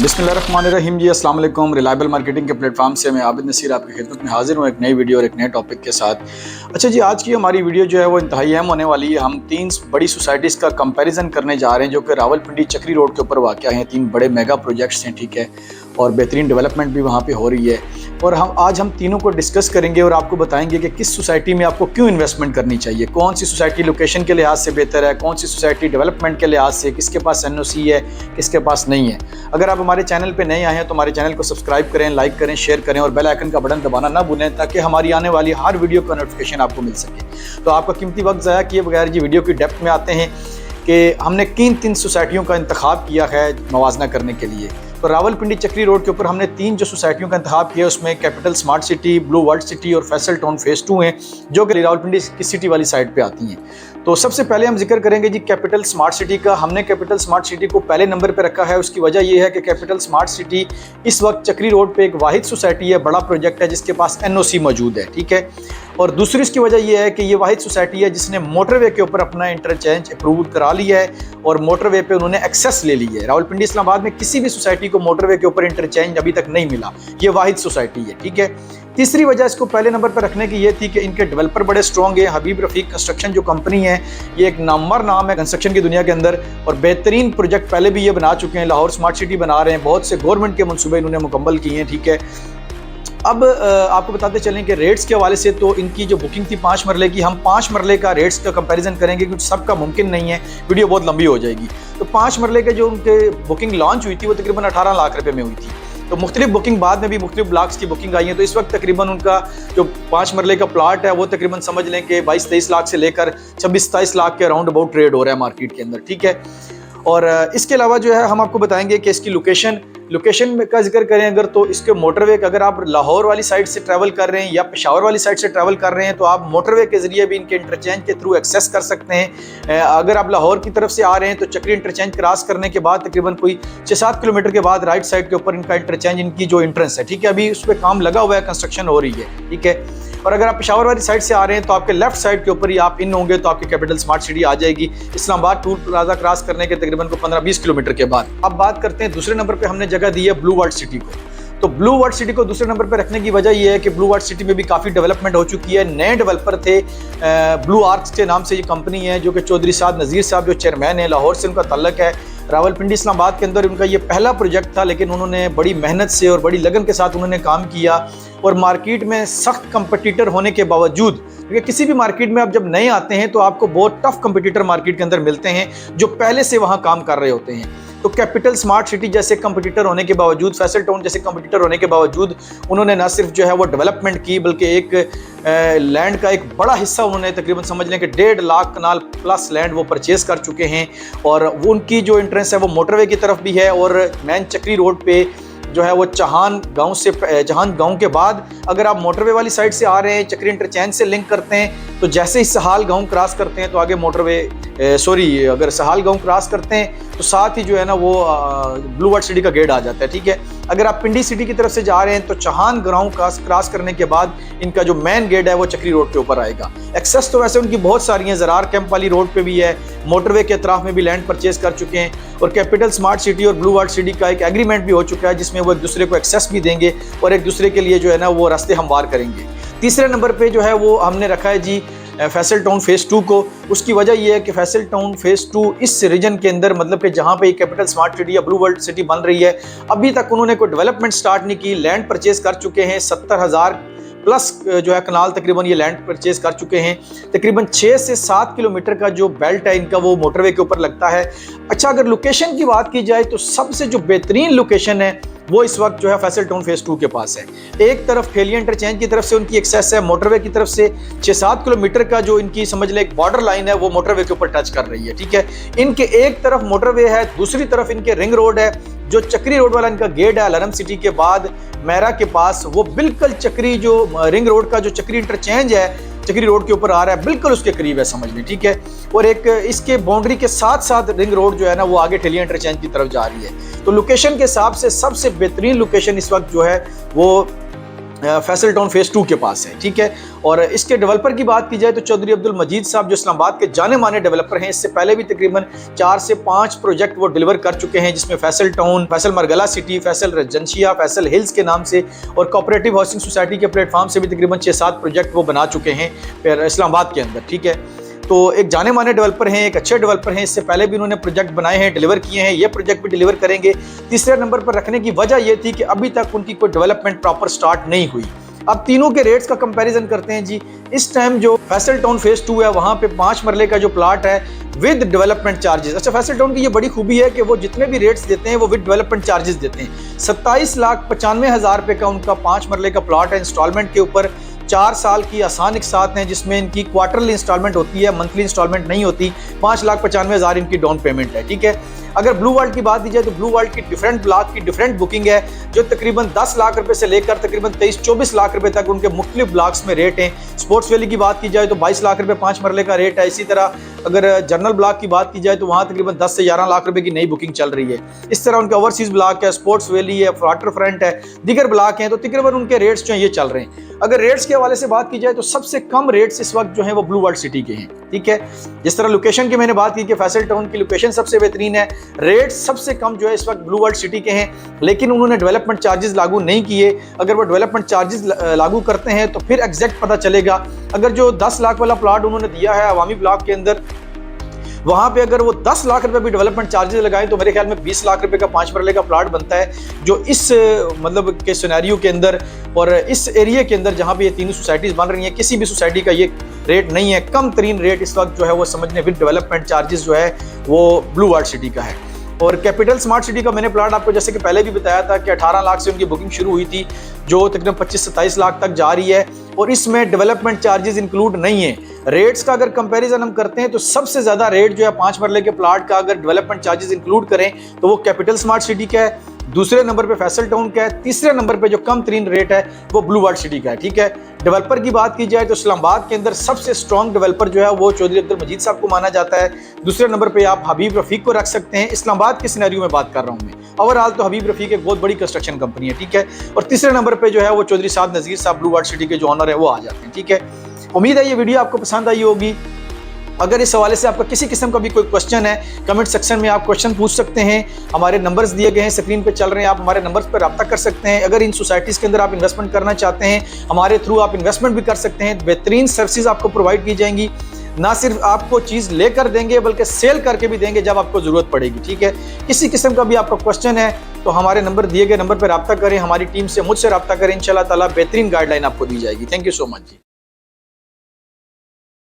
बिस्मिल्लाहिर्रहमानिर्रहीम जी, अस्सलाम वालेकुम। रिलायबल मार्केटिंग के प्लेटफॉर्म से मैं आबिद नसीर आपकी खिदमत में हाजिर हूँ एक नई वीडियो और एक नए टॉपिक के साथ। अच्छा जी, आज की हमारी वीडियो जो है वो इंतहाई अहम होने वाली है। हम 3 बड़ी सोसाइटीज़ का कंपैरिजन करने जा रहे हैं जो कि रावलपिंडी चक्री रोड के ऊपर वाक़या हैं। 3 बड़े मेगा प्रोजेक्ट्स हैं, ठीक है, और बेहतरीन डेवलपमेंट भी वहाँ पे हो रही है। और आज हम तीनों को डिस्कस करेंगे और आपको बताएंगे कि किस सोसाइटी में आपको क्यों इन्वेस्टमेंट करनी चाहिए, कौन सी सोसाइटी लोकेशन के लिहाज से बेहतर है, कौन सी सोसाइटी डेवलपमेंट के लिहाज से, किसके पास एनओसी है, किसके पास नहीं है। अगर आप हमारे चैनल पे नए आए हैं तो हमारे चैनल को सब्सक्राइब करें, लाइक करें, शेयर करें और बेल आइकन का बटन दबाना ना भूलें ताकि हमारी आने वाली हर वीडियो का नोटिफिकेशन आपको मिल सके। तो आपका कीमती वक्त ज़ाया किए बगैर जी वीडियो की डेप्थ में आते हैं कि हमने किन 3 सोसाइटियों का इंतखाब किया है मवाजना करने के लिए। तो रावलपिंडी चक्री रोड के ऊपर हमने 3 जो सोसाइटियों का इंतखाब किया, उसमें capital smart city, blue world city और फैसल टाउन फेज़ 2 हैं जो कि रावलपिंडी की सिटी वाली साइड पे आती हैं। तो सबसे पहले हम जिक्र करेंगे जी कैपिटल स्मार्ट सिटी का। हमने कैपिटल स्मार्ट सिटी को पहले नंबर पे रखा है। उसकी वजह यह है कि कैपिटल स्मार्ट सिटी इस वक्त चक्री रोड पे एक वाहिद सोसाइटी है, बड़ा प्रोजेक्ट है जिसके पास एनओसी मौजूद है, ठीक है। और दूसरी इसकी वजह यह है कि ये वाहिद सोसाइटी है जिसने मोटरवे के ऊपर अपना इंटरचेंज अप्रूव करा लिया है और मोटरवे पे उन्होंने एक्सेस ले ली है। रावलपिंडी इस्लामाबाद में किसी भी सोसाइटी को मोटरवे के ऊपर इंटरचेंज अभी तक नहीं मिला, ये वाहिद सोसाइटी है, ठीक है। तीसरी वजह इसको पहले नंबर पर रखने की ये थी कि इनके डेवलपर बड़े स्ट्रॉन्ग हैं। हबीब रफीक कंस्ट्रक्शन जो कंपनी है, ये एक नामवर नाम है कंस्ट्रक्शन की दुनिया के अंदर और बेहतरीन प्रोजेक्ट पहले भी ये बना चुके हैं। लाहौर स्मार्ट सिटी बना रहे हैं, बहुत से गवर्नमेंट के मंसूबे इन्होंने मुकम्मल किए हैं, ठीक है। अब आपको बताते चलें कि रेट्स के हवाले से तो इनकी जो बुकिंग थी 5 मरले की, हम 5 मरले का रेट्स का कंपैरिजन करेंगे क्योंकि सबका मुमकिन नहीं है, वीडियो बहुत लंबी हो जाएगी। तो 5 मरले के जो उनके बुकिंग लॉन्च हुई थी वो तकरीबन 18 लाख रुपए में हुई थी। तो मुख्तलिफ बुकिंग बाद में भी मुख्तलिफ ब्लॉक्स की बुकिंग आई है। तो इस वक्त तकरीबन उनका जो 5 मरले का प्लाट है वो तकरीबन समझ लें कि 22-23 लाख से लेकर 26-27 लाख के अराउंड अबाउट ट्रेड हो रहा है मार्केट के अंदर, ठीक है। और इसके अलावा जो है हम आपको बताएंगे कि इसकी लोकेशन का जिक्र करें अगर, तो इसके मोटरवे अगर आप लाहौर वाली साइड से ट्रैवल कर रहे हैं या पेशावर वाली साइड से ट्रैवल कर रहे हैं तो आप मोटरवे के जरिए भी इनके इंटरचेंज के थ्रू एक्सेस कर सकते हैं। अगर आप लाहौर की तरफ से आ रहे हैं तो चक्री इंटरचेंज क्रॉस करने के बाद तकरीबन कोई 6-7 किलोमीटर के बाद राइट साइड के ऊपर इनका इंटरचेंज, इनकी जो एंट्रेंस है, ठीक है, अभी उस पर काम लगा हुआ है, कंस्ट्रक्शन हो रही है, ठीक है। और अगर आप पेशावर वाली साइड से आ रहे हैं तो आपके लेफ्ट साइड के ऊपर ही आप इन होंगे तो आपकी कैपिटल स्मार्ट सिटी आ जाएगी इस्लामाबाद टूल प्लाजा क्रॉस करने के तकरीबन को 15-20 किलोमीटर के बाद। अब बात करते हैं दूसरे नंबर पे हमने जगह दी है ब्लू वर्ल्ड सिटी को। तो ब्लू वर्ल्ड सिटी को दूसरे नंबर पे रखने की वजह यह है कि ब्लू वर्ल्ड सिटी में भी काफ़ी डेवलपमेंट हो चुकी है। नए डेवलपर थे, ब्लू आर्क्स के नाम से ये कंपनी है जो कि चौधरी साहब नज़ीर साहब जो चेयरमैन है, लाहौर से उनका तल्लक है। रावलपिंडी इस्लामाबाद के अंदर उनका ये पहला प्रोजेक्ट था, लेकिन उन्होंने बड़ी मेहनत से और बड़ी लगन के साथ उन्होंने काम किया और मार्केट में सख्त कंपटीटर होने के बावजूद, क्योंकि किसी भी मार्केट में आप जब नए आते हैं तो आपको बहुत टफ कंपटीटर मार्केट के अंदर मिलते हैं जो पहले से वहाँ काम कर रहे होते हैं। तो कैपिटल स्मार्ट सिटी जैसे कंपटीटर होने के बावजूद, फैसल टाउन जैसे कंपटीटर होने के बावजूद उन्होंने न सिर्फ जो है वो डेवलपमेंट की बल्कि एक लैंड का एक बड़ा हिस्सा उन्होंने तकरीबन समझ लें कि 1.5 लाख कनाल प्लस लैंड वो परचेज कर चुके हैं। और वो उनकी जो इंट्रेंस है वो मोटरवे की तरफ भी है और मैन चक्री रोड पे जो है वो चहान गांव के बाद अगर आप मोटरवे वाली साइड से आ रहे हैं, चक्री इंटरचेंज से लिंक करते हैं तो जैसे ही सहाल गांव क्रॉस करते हैं तो आगे अगर सहाल गांव क्रॉस करते हैं तो साथ ही जो है ना वो ब्लू वर्ल्ड सिटी का गेट आ जाता है, ठीक है। अगर आप पिंडी सिटी की तरफ से जा रहे हैं तो चहान गांव क्रॉस करने के बाद इनका जो मेन गेट है वो चक्री रोड के ऊपर आएगा। एक्सेस तो वैसे उनकी बहुत सारी हैं, ज़रार कैंप वाली रोड पे भी है, मोटरवे के अतराफ में भी लैंड परचेज कर चुके हैं और कैपिटल स्मार्ट सिटी और ब्लू वर्ल्ड सिटी का एक एग्रीमेंट भी हो चुका है जिसमें वो एक दूसरे को एक्सेस भी देंगे और एक दूसरे के लिए जो है ना वो रास्ते हमवार करेंगे। तीसरे नंबर पे जो है वो हमने रखा है जी फैसल टाउन फेज़ 2 को। उसकी वजह यह है कि फैसल टाउन फेज़ 2 इस रीजन के अंदर मतलब कि जहाँ पे कैपिटल स्मार्ट सिटी या ब्लू वर्ल्ड सिटी बन रही है अभी तक उन्होंने कोई डेवलपमेंट स्टार्ट नहीं की। लैंड परचेज कर चुके हैं 70,000 प्लस जो है कनाल तकरीबन ये लैंड परचेज कर चुके हैं। तकरीबन 6 से 7 किलोमीटर का जो बेल्ट है इनका वो मोटरवे के ऊपर लगता है। अच्छा, अगर लोकेशन की बात की जाए तो सबसे जो बेहतरीन लोकेशन है वो इस वक्त जो है फैसल टाउन फेज़ 2 के पास है। एक तरफ खेलिया इंटरचेंज की तरफ से उनकी एक्सेस है, मोटरवे की तरफ से 6-7 किलोमीटर का जो इनकी समझ लें एक बॉर्डर लाइन है वो मोटरवे के ऊपर टच कर रही है, ठीक है। इनके एक तरफ मोटरवे है, दूसरी तरफ इनके रिंग रोड है। जो चक्री रोड वाला इनका गेट है अलरम सिटी के बाद मैरा के पास, वो बिल्कुल चक्री जो रिंग रोड का जो चक्री इंटरचेंज है चक्री रोड के ऊपर आ रहा है बिल्कुल उसके करीब है, समझ लें, ठीक है। और एक इसके बाउंड्री के साथ साथ रिंग रोड जो है ना वो आगे ठेलिया इंटरचेंज की तरफ जा रही है। तो लोकेशन के हिसाब से सबसे बेहतरीन लोकेशन इस वक्त जो है वो फैसल टाउन फेज़ 2 के पास है, ठीक है। और इसके डेवलपर की बात की जाए तो चौधरी अब्दुल मजीद साहब जो इस्लामाबाद के जाने माने डेवलपर हैं, इससे पहले भी तकरीबन 4 से 5 प्रोजेक्ट वो डिलीवर कर चुके हैं, जिसमें Faisal town, Faisal Margalla city, Faisal residencia, Faisal hills के नाम से और कोऑपरेटिव हाउसिंग सोसाइटी के प्लेटफॉर्म से भी तकरीबन 6-7 प्रोजेक्ट वो बना चुके हैं इस्लामाबाद के अंदर, ठीक है। तो एक जाने माने डेवलपर हैं, एक अच्छे डेवलपर हैं, इससे पहले भी उन्होंने प्रोजेक्ट बनाए हैं, डिलीवर किए हैं, ये प्रोजेक्ट भी डिलीवर करेंगे। तीसरे नंबर पर रखने की वजह ये थी कि अभी तक उनकी कोई डेवलपमेंट प्रॉपर स्टार्ट नहीं हुई। अब तीनों के रेट्स का कंपैरिजन करते हैं जी। इस टाइम जो फैसल टाउन फेज़ 2 है, वहाँ पे 5 मरले का जो प्लाट है विद डेवलपमेंट चार्जेस। अच्छा, फैसल टाउन की ये बड़ी खूबी है कि वो जितने भी रेट्स देते हैं वो विद डेवलपमेंट चार्जेस देते हैं। 27,95,000 रुपये का उनका 5 मरले का प्लाट है, इंस्टॉलमेंट के ऊपर 4 साल की आसान एक साथ हैं, जिसमें इनकी क्वार्टरली इंस्टॉलमेंट होती है, मंथली इंस्टॉलमेंट नहीं होती। 5,95,000 इनकी डाउन पेमेंट है, ठीक है। अगर ब्लू वर्ल्ड की बात की जाए तो ब्लू वर्ल्ड की डिफरेंट ब्लॉक की डिफरेंट बुकिंग है, जो तकरीबन 10 लाख रुपए से लेकर तकरीबन 23-24 लाख रुपए तक उनके मुख्तलिफ ब्लॉक्स में रेट हैं। स्पोर्ट्स वैली की बात की जाए तो 22 लाख रुपए 5 मरले का रेट है। इसी तरह अगर जनरल ब्लॉक की बात की जाए तो वहाँ तकरीबन 10 से 11 लाख रुपए की नई बुकिंग चल रही है। इस तरह उनके ओवरसीज ब्लॉक है, स्पोर्ट्स वैली है, वाटर फ्रंट है, दीगर ब्लॉक हैं, तो तकरीबन उनके रेट्स जो हैं ये चल रहे हैं। अगर रेट्स के हवाले से बात की जाए तो सबसे कम रेट्स इस वक्त जो है वो ब्लू वर्ल्ड सिटी के हैं, ठीक है। जिस तरह लोकेशन की मैंने बात की कि फैसल टाउन की लोकेशन सबसे बेहतरीन है, रेट सबसे कम जो है इस वक्त ब्लू वर्ल्ड सिटी के हैं, लेकिन उन्होंने डेवलपमेंट चार्जेस लागू नहीं किए। अगर वो डेवलपमेंट चार्जेस लागू करते हैं तो फिर एग्जैक्ट पता चलेगा। अगर जो 10 लाख वाला प्लॉट उन्होंने दिया है अवामी ब्लॉक के अंदर, वहाँ पे अगर वो 10 लाख रुपए भी डेवलपमेंट चार्जेस लगाएं तो मेरे ख्याल में 20 लाख रुपए का 5 मरले का प्लाट बनता है, जो इस मतलब के सिनेरियो के अंदर और इस एरिया के अंदर जहाँ पे ये तीनों सोसाइटीज़ बन रही हैं, किसी भी सोसाइटी का ये रेट नहीं है। कम तरीन रेट इस वक्त जो है वो समझने विद डेवलपमेंट चार्जेस जो है वो ब्लू वर्ल्ड सिटी का है। और कैपिटल स्मार्ट सिटी का मैंने प्लाट आपको जैसे कि पहले भी बताया था कि 18 लाख से उनकी बुकिंग शुरू हुई थी, जो तकरीबन 25-27 लाख तक जा रही है, और इसमें डेवलपमेंट चार्जेस इंक्लूड नहीं है। रेट्स का अगर कंपैरिजन हम करते हैं तो सबसे ज़्यादा रेट जो है 5 मरले के प्लाट का अगर डेवलपमेंट चार्जेस इंक्लूड करें तो वो कैपिटल स्मार्ट सिटी का है, दूसरे नंबर पे फैसल टाउन का है, तीसरे नंबर पे जो कम तरीन रेट है वो ब्लू वर्ल्ड सिटी का है, ठीक है। डेवलपर की बात की जाए तो इस्लामाबाद के अंदर सबसे स्ट्रॉन्ग डेवलपर जो है वो चौधरी अब्दुल मजीद साहब को माना जाता है। दूसरे नंबर पे आप हबीब रफीक को रख सकते हैं। इस्लामाबाद के सिनेरियो में बात कर रहा हूँ मैं, ओवरऑल तो हबीब रफीक एक बहुत बड़ी कंस्ट्रक्शन कंपनी है, ठीक है। और तीसरे नंबर पे जो है वो चौधरी साहब नज़ीर साहब ब्लू वर्ल्ड सिटी के जो ऑनर है वो आ जाते हैं, ठीक है। उम्मीद है ये वीडियो आपको पसंद आई होगी। अगर इस हवाले से आपका किसी किस्म का भी कोई क्वेश्चन है, कमेंट सेक्शन में आप क्वेश्चन पूछ सकते हैं। हमारे नंबर्स दिए गए हैं, स्क्रीन पे चल रहे हैं, आप हमारे नंबर्स पर रब्ता कर सकते हैं। अगर इन सोसाइटीज़ के अंदर आप इन्वेस्टमेंट करना चाहते हैं, हमारे थ्रू आप इन्वेस्टमेंट भी कर सकते हैं। बेहतरीन सर्विसेज आपको प्रोवाइड की जाएंगी, ना सिर्फ आपको चीज़ लेकर देंगे बल्कि सेल करके भी देंगे जब आपको ज़रूरत पड़ेगी, ठीक है। किसी किस्म का भी आपका क्वेश्चन है तो हमारे नंबर दिए गए नंबर पर रब्ता करें, हमारी टीम से मुझसे रब्ता करें, इंशाल्लाह ताला बेहतरीन गाइडलाइन आपको दी जाएगी। Thank you so much ji.